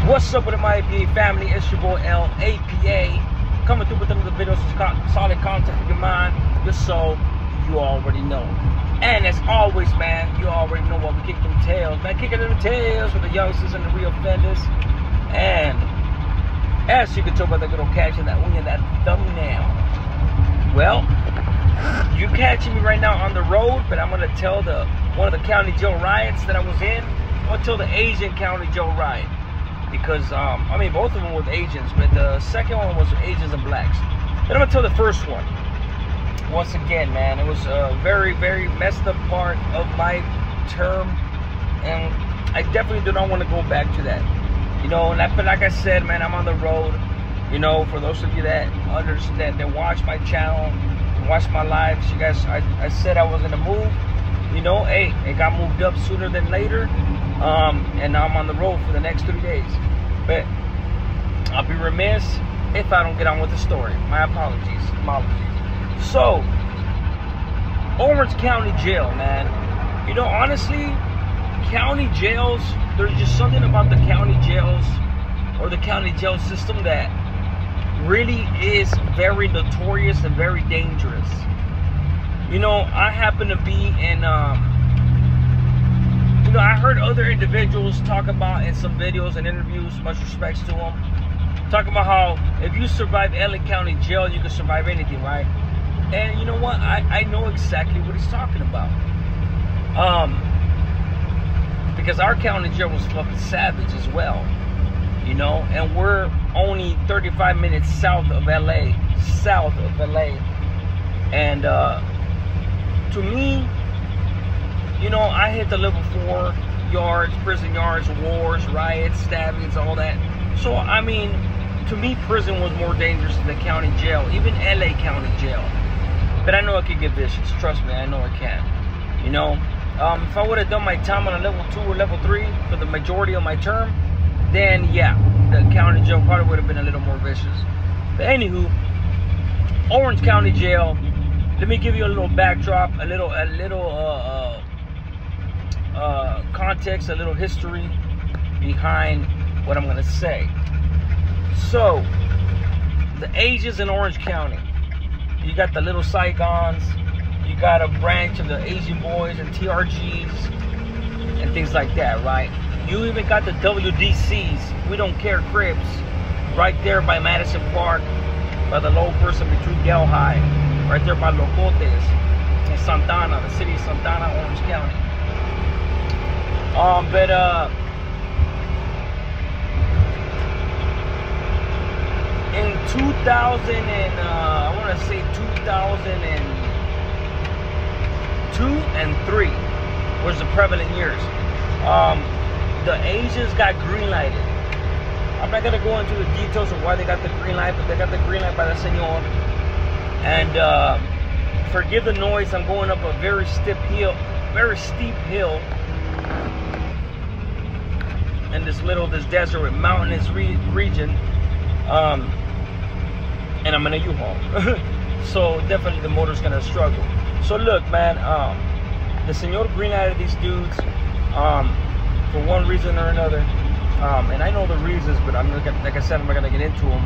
What's up with my APA family? It's your boy LAPA coming through with another video. Solid content for your mind, your soul. You already know. And as always, man, you already know what we kick them tails, man. Kicking them tails with the youngsters and the real offenders. And as you can tell by the little caption that we in that thumbnail. Well, you catching me right now on the road, but I'm gonna tell one of the county jail riots that I was in. I'm gonna tell the Asian county jail riot. Because, I mean, both of them were Asians, but the second one was Asians and blacks. Then I'm going to tell the first one. Once again, man, it was a very, very messed up part of my term, and I definitely do not want to go back to that. You know, but like I said, man, I'm on the road. You know, for those of you that understand, that watch my channel, watch my lives, you guys, I said I was going to move. You know, hey, it got moved up sooner than later. And now I'm on the road for the next 3 days. But I'll be remiss if I don't get on with the story. My apologies. So, Orange County Jail, man. You know, honestly, county jails, there's just something about the county jails or the county jail system that really is very notorious and very dangerous. You know, I happen to be in, you know, I heard other individuals talk about in some videos and interviews, much respects to them, talk about how if you survive LA County Jail, you can survive anything, right? And you know what? I know exactly what he's talking about. Because our county jail was fucking savage as well, you know, and we're only 35 minutes south of LA. And to me, you know, I hit the level 4 yards, prison yards, wars, riots, stabbings, all that. So, I mean, to me, prison was more dangerous than the county jail, even LA County Jail. But I know it could get vicious. Trust me, I know it can. You know, if I would have done my time on a level 2 or level 3 for the majority of my term, then yeah, the county jail probably would have been a little more vicious. But anywho, Orange County Jail. Let me give you a little backdrop, a little context, a little history behind what I'm gonna say. So, the Asians in Orange County, you got the Little Saigons, you got a branch of the Asian boys and TRGs and things like that, right? You even got the WDCs, We Don't Care Crips, right there by Madison Park, by the low person between Delhi, right there by Locotes in Santana, the city of Santana, Orange County. But in 2000 and I want to say 2002 and 3 was the prevalent years. The Asians got green lighted. I'm not gonna go into the details of why they got the green light, but they got the green light by the senor. And forgive the noise. I'm going up a very steep hill in this middle of this desert with mountainous region, and I'm in a U-Haul. So definitely the motor's gonna struggle. So look, man, the senor green-lighted these dudes for one reason or another, and I know the reasons, but I'm not gonna, like I said, I'm not gonna get into them.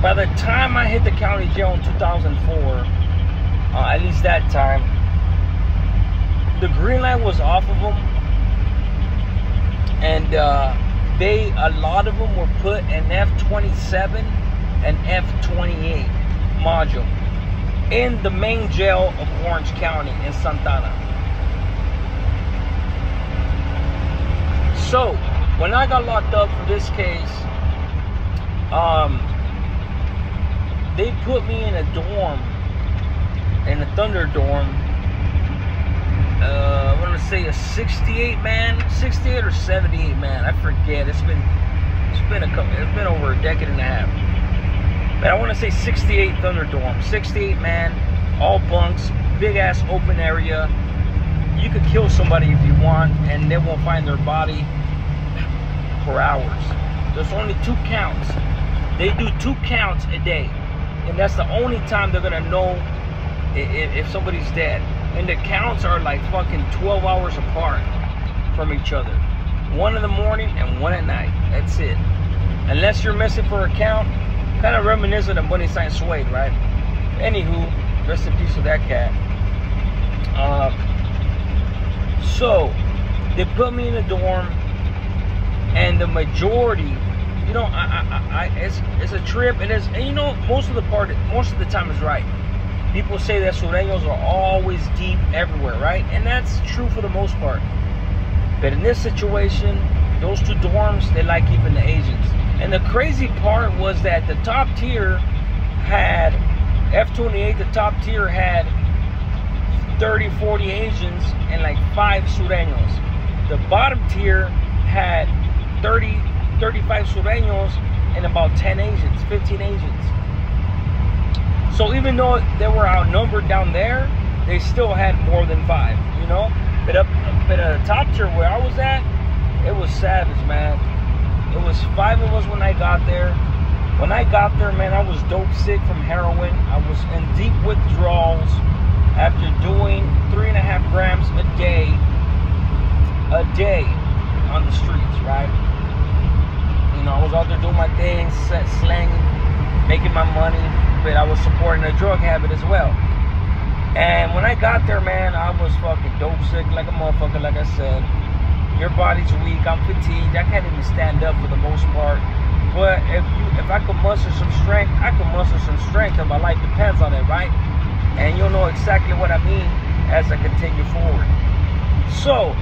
By the time I hit the county jail in 2004, at least that time, the green light was off of them, and a lot of them were put an F-27 and F-28 module in the main jail of Orange County in Santana. So when I got locked up for this case, they put me in a dorm, in a Thunder dorm. I want to say a 68 or 78 man. I forget. It's been over a decade and a half. But I want to say 68 Thunder dorm, 68 man, all bunks, big ass open area. You could kill somebody if you want, and they won't find their body for hours. There's only 2 counts. They do 2 counts a day. And that's the only time they're gonna know if somebody's dead. And the counts are like fucking 12 hours apart from each other. One in the morning and one at night. That's it. Unless you're missing for a count, kind of reminiscent of Bunny Saint Suede, right? Anywho, rest in peace with that cat. So they put me in a dorm, and the majority, you know, it's a trip, and you know, most of the time is right. People say that Sureños are always deep everywhere, right? And that's true for the most part. But in this situation, those two dorms, they like keeping the Asians. And the crazy part was that the top tier had, F28, the top tier had 30, 40 Asians and like 5 Sureños. The bottom tier had 30, 35 Sureños and about 10 Asians, 15 Asians. So even though they were outnumbered down there, they still had more than 5, you know? But at the top tier where I was at, it was savage, man. It was 5 of us when I got there. When I got there, man, I was dope sick from heroin. I was in deep withdrawals after doing 3.5 grams a day on the streets, right? You know, I was out there doing my thing, slanging, making my money, but I was supporting a drug habit as well. And when I got there, man, I was fucking dope sick like a motherfucker, like I said. Your body's weak, I'm fatigued, I can't even stand up for the most part. But if I could muster some strength, I could muster some strength, and my life depends on it, right? And you'll know exactly what I mean as I continue forward. So,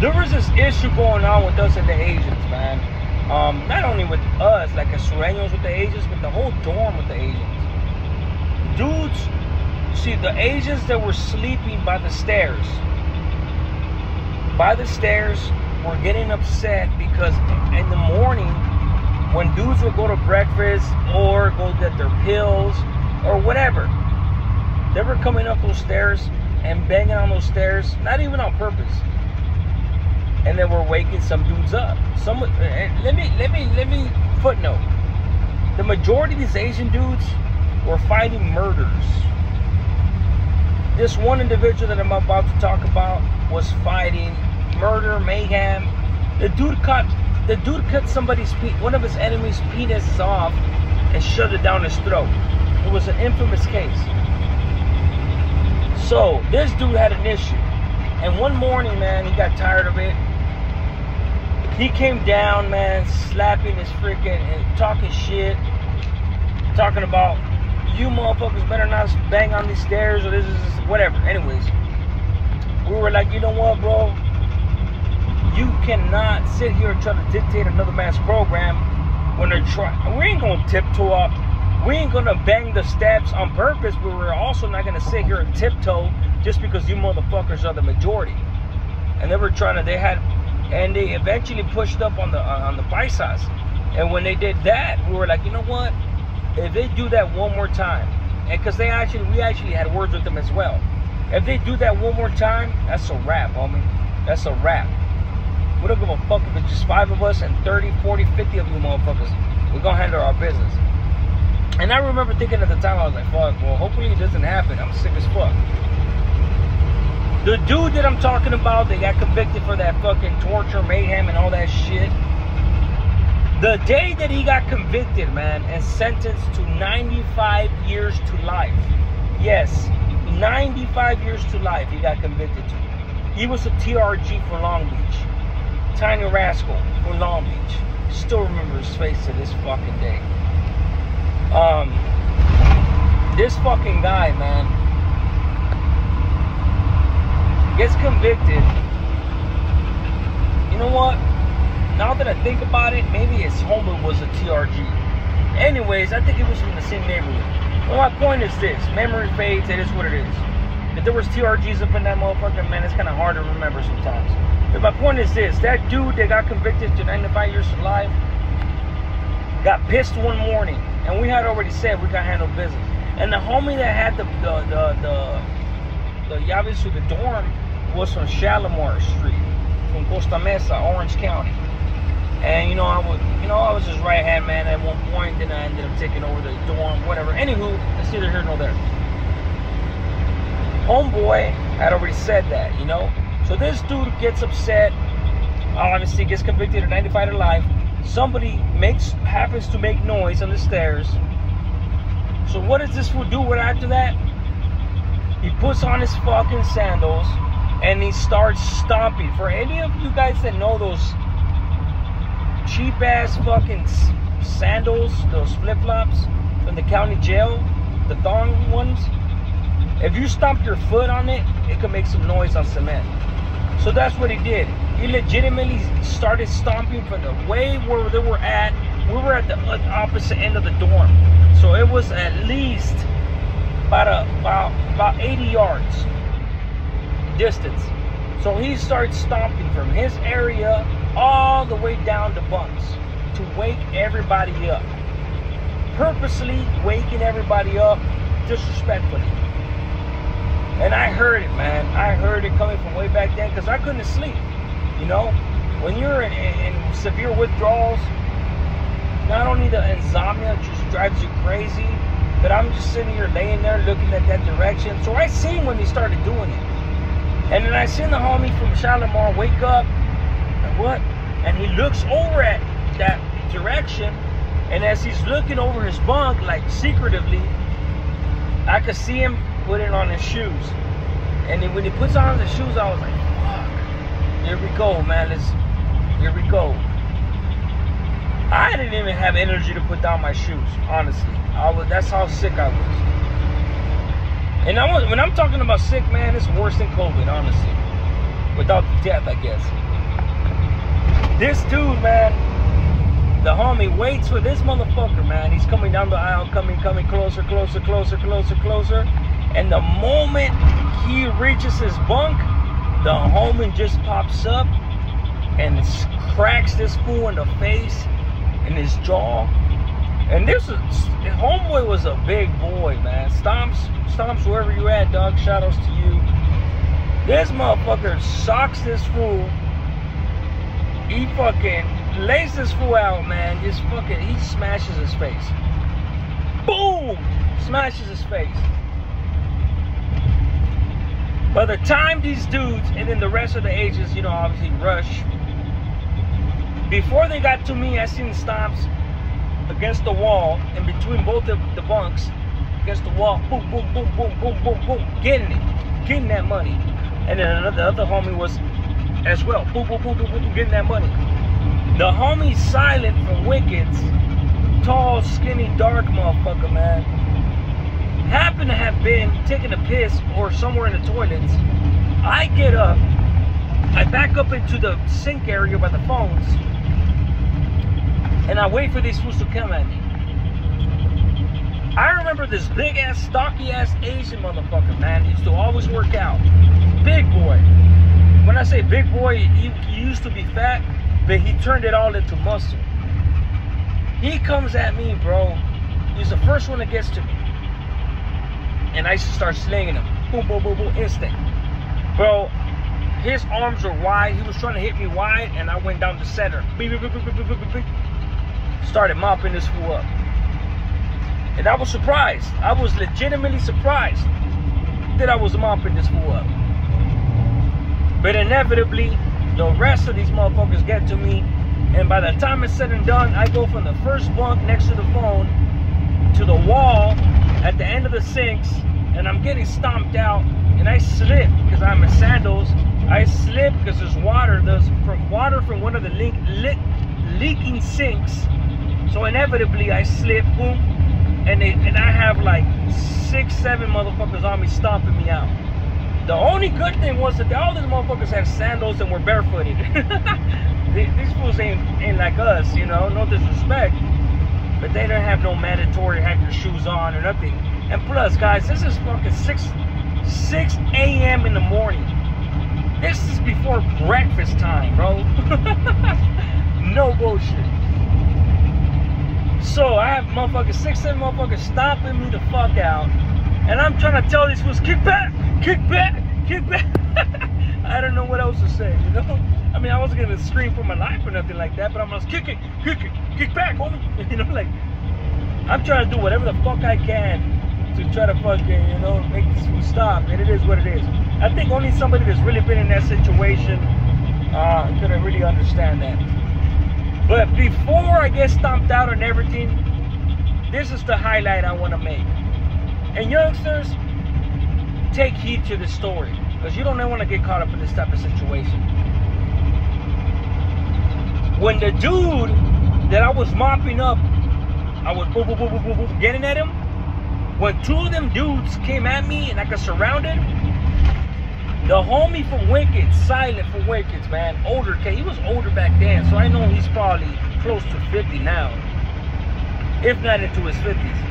there was this issue going on with us and the Asians, man. Not only with us, like the Sureños with the Asians, but the whole dorm with the Asians. Dudes, see, the Asians that were sleeping by the stairs were getting upset because in the morning, when dudes would go to breakfast or go get their pills or whatever, they were coming up those stairs and banging on those stairs, not even on purpose. And they were waking some dudes up. Let me footnote. The majority of these Asian dudes were fighting murders. This one individual that I'm about to talk about was fighting murder, mayhem. The dude cut one of his enemies' penis off and shoved it down his throat. It was an infamous case. So this dude had an issue, and one morning, man, he got tired of it. He came down, man, slapping his freaking and talking shit, talking about, you motherfuckers better not bang on these stairs or this is whatever. Anyways, we were like, you know what, bro? You cannot sit here and try to dictate another man's program when they're trying. We ain't gonna tiptoe up. We ain't gonna bang the steps on purpose, but we're also not gonna sit here and tiptoe just because you motherfuckers are the majority. And they were trying to. And they eventually pushed up on the paisas. And when they did that, we were like, you know what? If they do that one more time, and because we actually had words with them as well. If they do that one more time, that's a wrap, homie. That's a wrap. We don't give a fuck if it's just 5 of us and 30, 40, 50 of you motherfuckers. We're gonna handle our business. And I remember thinking at the time, I was like, fuck, well, hopefully it doesn't happen. I'm sick as fuck. The dude that I'm talking about, they got convicted for that fucking torture, mayhem, and all that shit. The day that he got convicted, man, and sentenced to 95 years to life. Yes, 95 years to life he got convicted to. He was a TRG for Long Beach. Tiny rascal for Long Beach. Still remember his face to this fucking day. This fucking guy, man, gets convicted. You know what? Now that I think about it, maybe his homie was a TRG. Anyways, I think he was from the same neighborhood. Well, my point is this. Memory fades, it is what it is. If there was TRGs up in that motherfucker, man, it's kind of hard to remember sometimes. But my point is this. That dude that got convicted to 95 years to life got pissed one morning. And we had already said we got handle business. And the homie that had the llaves to the dorm was from Shalimar Street, from Costa Mesa, Orange County. And I was his right hand man at one point. Then I ended up taking over the dorm, whatever. Anywho, it's neither here nor there. Homeboy had already said that, So this dude gets upset obviously gets convicted of 95 to life. Somebody happens to make noise on the stairs. So what does this fool do right after that? He puts on his fucking sandals and he starts stomping. For any of you guys that know those cheap ass fucking sandals, those flip-flops from the county jail, the thong ones, if you stomp your foot on it, it could make some noise on cement. So that's what he did. He legitimately started stomping from the way where they were at. We were at the opposite end of the dorm, so it was at least about 80 yards distance. So he started stomping from his area all the way down to bunks to wake everybody up, purposely waking everybody up disrespectfully. And I heard it, man. I heard it coming from way back then because I couldn't sleep. You know, when you're in severe withdrawals, not only the insomnia just drives you crazy, but I'm just sitting here laying there looking at that direction. So I seen when he started doing it. And then I seen the homie from Shalimar wake up and what? And he looks over at that direction, and as he's looking over his bunk, like secretively, I could see him putting on his shoes. And then when he puts on the shoes, I was like, fuck, here we go, man, here we go. I didn't even have energy to put down my shoes, honestly. That's how sick I was. And when I'm talking about sick, man, it's worse than COVID, honestly. Without the death, I guess. This dude, man, the homie waits for this motherfucker, man. He's coming down the aisle, coming closer, closer, closer, closer, closer. And the moment he reaches his bunk, the homie just pops up and cracks this fool in the face, in his jaw. And homeboy was a big boy, man. Stomps wherever you at, dog. Shout outs to you. This motherfucker socks this fool. He fucking lays this fool out, man. He smashes his face. Boom! Smashes his face. By the time these dudes, and then the rest of the agents, you know, obviously rush. Before they got to me, I seen stomps against the wall, in between both of the bunks, against the wall, boom, boom, boom, boom, boom, boom, boom, getting that money. And then the other homie was as well, boom, boom, boom, boom, boom, getting that money. The homie silent from Wickets, tall, skinny, dark motherfucker, man, happened to have been taking a piss or somewhere in the toilets. I get up, I back up into the sink area by the phones, and I wait for these fools to come at me. I remember this big ass, stocky ass Asian motherfucker, man. He used to always work out. Big boy. When I say big boy, he used to be fat, but he turned it all into muscle. He comes at me, bro. He's the first one that gets to me. And I used to start slinging him. Boom, boom, boom, boom, instant. Bro, his arms are wide. He was trying to hit me wide, and I went down the center. Beep, beep, beep, beep, beep, beep, beep. Started mopping this fool up. And I was surprised. I was legitimately surprised that I was mopping this fool up. But inevitably, the rest of these motherfuckers get to me. And by the time it's said and done, I go from the first bunk next to the phone to the wall at the end of the sinks. And I'm getting stomped out. And I slip because I'm in sandals. I slip because there's water. There's water from one of the leaking sinks. So inevitably I slip, boom, and I have like 6, 7 motherfuckers on me stomping me out. The only good thing was that all these motherfuckers had sandals and were barefooted. These fools ain't like us, you know, no disrespect, but they don't have no mandatory have your shoes on or nothing. And plus, guys, this is fucking 6 a.m. in the morning. This is before breakfast time, bro. No bullshit. So I have motherfuckers, 6, 7 motherfuckers stomping me the fuck out. And I'm trying to tell these fools, kick back, kick back, kick back. I don't know what else to say, you know? I mean, I wasn't gonna scream for my life or nothing like that, but I'm just kick it, kick back, homie. You know, like, I'm trying to do whatever the fuck I can to try to fucking, you know, make this fool stop. And it is what it is. I think only somebody that's really been in that situation I couldn't really understand that. But before I get stomped out and everything, this is the highlight I want to make. And youngsters, take heed to this story, because you don't want to get caught up in this type of situation. When the dude that I was mopping up, I was boop, boop, boop, boop, boop, boop, getting at him. When two of them dudes came at me and I got surrounded, the homie from Wicked, Silent from Wicked, man, older kid, he was older back then, so I know he's probably close to 50 now, if not into his 50s.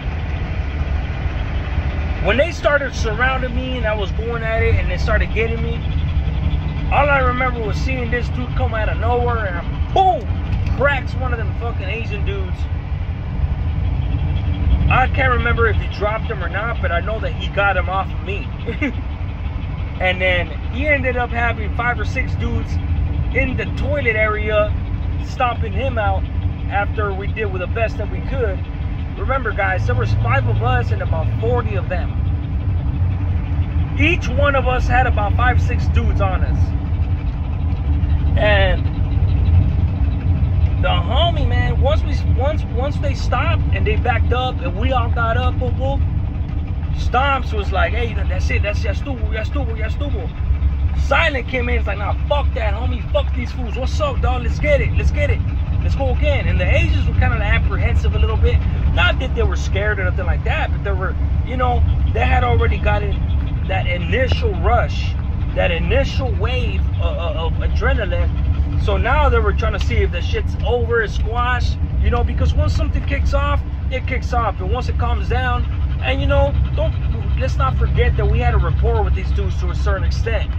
When they started surrounding me and I was going at it and they started getting me, all I remember was seeing this dude come out of nowhere and boom, cracks one of them fucking Asian dudes. I can't remember if he dropped him or not, but I know that he got him off of me. And then he ended up having 5 or 6 dudes in the toilet area stomping him out after we did with the best that we could. Remember, guys, there was 5 of us and about 40 of them. Each one of us had about 5, 6 dudes on us. And the homie, man, once they stopped and they backed up and we all got up, boom, boom, Stomps was like, hey, that's it, that's ya estuvo. Silent came in, it's like, nah, fuck that, homie, fuck these fools. What's up, dog? Let's get it. Let's go again. And the Asians were kind of apprehensive a little bit. Not that they were scared or nothing like that, but they were, you know, they had already gotten that initial rush, that initial wave of adrenaline. So now they were trying to see if the shit's over, it's squashed, you know, because once something kicks off, it kicks off. And once it calms down, and you know, let's not forget that we had a rapport with these dudes to a certain extent,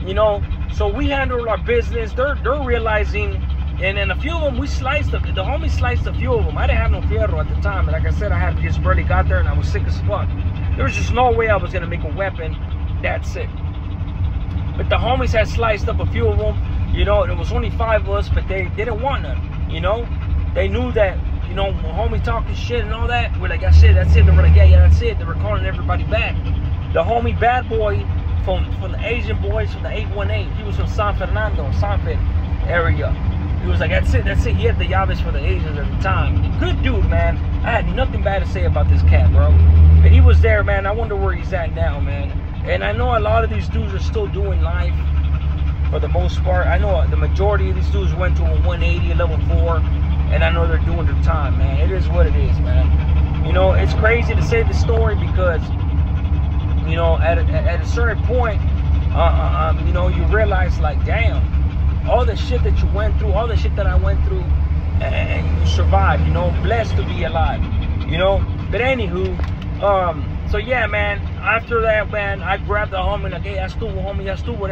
you know. So we handled our business. They're realizing, and then a few of them we sliced. The homie sliced a few of them. I didn't have no fierro at the time, and like I said, I had just barely got there, and I was sick as fuck. There was just no way I was gonna make a weapon that sick. But the homies had sliced up a few of them, you know. There was only 5 of us, but they didn't want none, you know. They knew that, you know, when homie talking shit and all that, we're like, that's it. They were like, yeah, that's it. They were calling everybody back. The homie Bad Boy from the Asian boys from the 818, he was from San Fernando, Sanford area. He was like, that's it. He had the llaves for the Asians at the time. Good dude, man. I had nothing bad to say about this cat, bro. But he was there, man. I wonder where he's at now, man. And I know a lot of these dudes are still doing life for the most part. I know the majority of these dudes went to a 180, level 4. And I know they're doing their time, man. It is what it is, man. You know, it's crazy to say the story because, you know, at a certain point, you know, you realize, like, damn, all the shit that you went through, all the shit that I went through, and you survived, you know, blessed to be alive, you know. But anywho, so yeah, man, after that, man, I grabbed the homie, like, hey, I estuvo, homie, I estuvo.